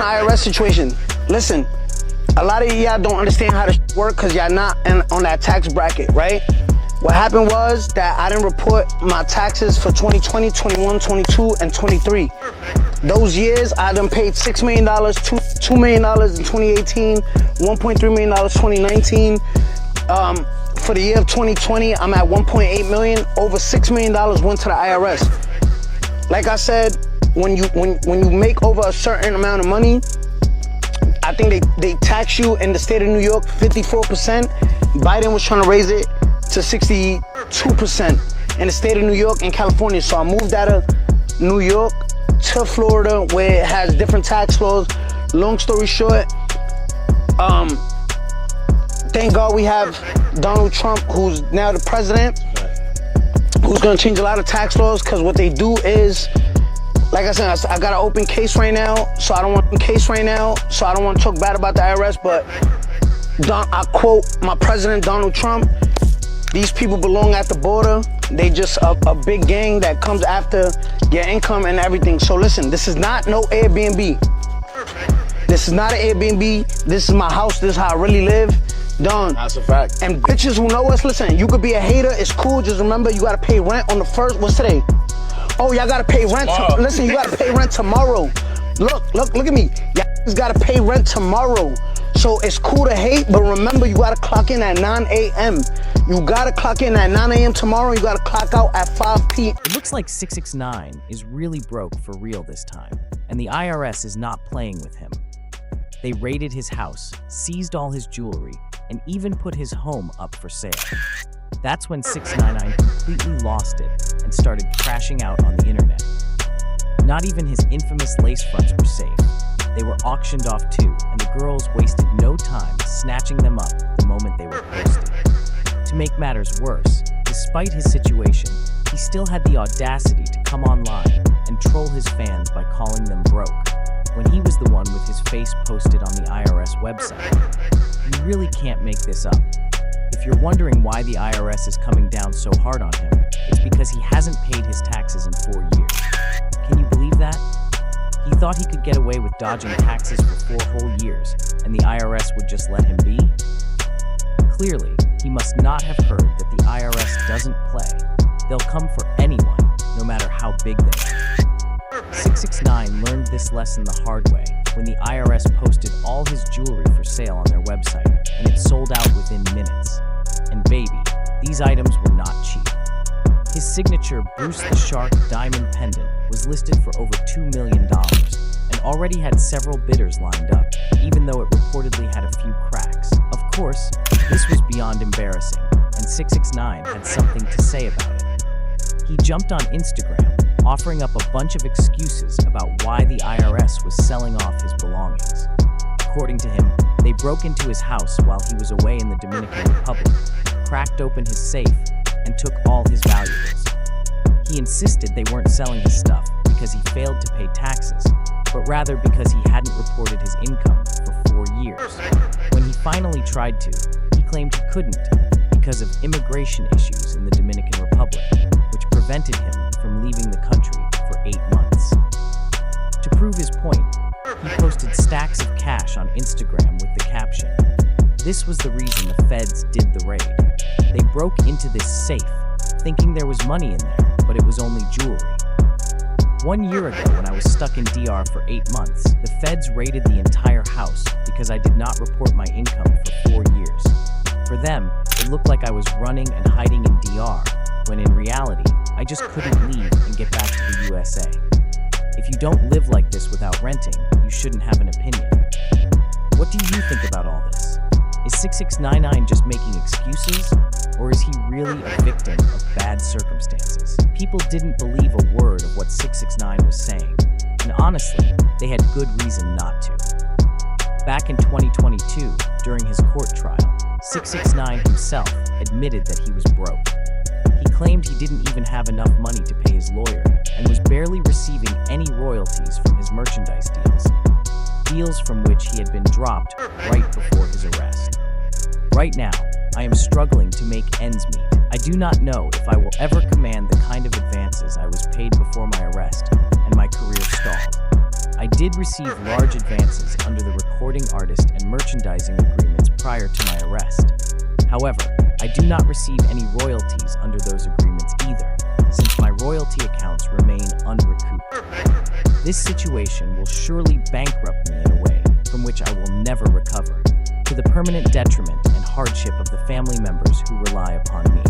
IRS situation. Listen, a lot of y'all don't understand how this work because y'all not on that tax bracket, right? What happened was that I didn't report my taxes for 2020, 21, 22, and 23. Those years, I done paid $6 million, $2 million in 2018, $1.3 million 2019. For the year of 2020, I'm at 1.8 million. Over $6 million went to the IRS. Like I said, when you make over a certain amount of money, I think they tax you in the state of New York 54%. Biden was trying to raise it to 62% in the state of New York and California. So I moved out of New York to Florida, where it has different tax laws. Long story short, thank God we have Donald Trump, who's now the president, who's gonna change a lot of tax laws, because what they do is, like I said, I got an open case right now, so I don't want to talk bad about the IRS, but I quote my president, Donald Trump, these people belong at the border. They just a big gang that comes after your income and everything. So listen, this is not no Airbnb. This is not an Airbnb. This is my house. This is how I really live. Done. That's a fact. And bitches who know us, listen, you could be a hater. It's cool. Just remember, you got to pay rent on the first. What's today? Oh, y'all got to pay rent. Listen, you got to pay rent tomorrow. Look at me. Y'all just got to pay rent tomorrow. So it's cool to hate, but remember, you got to clock in at 9 a.m. You got to clock in at 9 a.m. tomorrow. You got to clock out at 5 p.m. It looks like 6IX9INE is really broke for real this time, and the IRS is not playing with him. They raided his house, seized all his jewelry, and even put his home up for sale. That's when 6IX9INE completely lost it and started crashing out on the internet. Not even his infamous lace fronts were safe. They were auctioned off too, and the girls wasted no time snatching them up the moment they were posted. To make matters worse, despite his situation, he still had the audacity to come online and troll his fans by calling them broke, when he was the one with his face posted on the IRS website. You really can't make this up. If you're wondering why the IRS is coming down so hard on him, it's because he hasn't paid his taxes in 4 years. Can you believe that? He thought he could get away with dodging taxes for 4 whole years, and the IRS would just let him be? Clearly, he must not have heard that the IRS doesn't play. They'll come for anyone, no matter how big they are. 6IX9INE learned this lesson the hard way when the IRS posted all his jewelry for sale on their website, and it sold out within minutes. And baby, these items were not cheap. His signature Bruce the Shark diamond pendant was listed for over $2 million and already had several bidders lined up, even though it reportedly had a few cracks. Of course, this was beyond embarrassing, and 6IX9INE had something to say about it. He jumped on Instagram, offering up a bunch of excuses about why the IRS was selling off his belongings. According to him, they broke into his house while he was away in the Dominican Republic, cracked open his safe, and took all his valuables. He insisted they weren't selling his stuff because he failed to pay taxes, but rather because he hadn't reported his income for 4 years. When he finally tried to, he claimed he couldn't because of immigration issues in the Dominican Republic, which prevented him from leaving the country for 8 months. To prove his point, he posted stacks of cash on Instagram with the caption, "This was the reason the feds did the raid. They broke into this safe, thinking there was money in there, but it was only jewelry. 1 year ago, when I was stuck in DR for 8 months, the feds raided the entire house because I did not report my income for 4 years. For them, it looked like I was running and hiding in DR, when in reality, I just couldn't leave and get back to the USA. If you don't live like this without renting, you shouldn't have an opinion." What do you think about all this? Is 6IX9INE just making excuses, or is he really a victim of bad circumstances? People didn't believe a word of what 6IX9INE was saying, and honestly, they had good reason not to. Back in 2022, during his court trial, 6IX9INE himself admitted that he was broke. He claimed he didn't even have enough money to pay his lawyer, and was barely receiving any royalties from his merchandise deals from which he had been dropped right before his arrest. Right now, I am struggling to make ends meet. I do not know if I will ever command the kind of advances I was paid before my arrest and my career stalled. I did receive large advances under the recording artist and merchandising agreements prior to my arrest. However, I do not receive any royalties under those agreements either, since my royalty accounts remain unrecouped. This situation will surely bankrupt me in a way from which I will never recover, to the permanent detriment and hardship of the family members who rely upon me.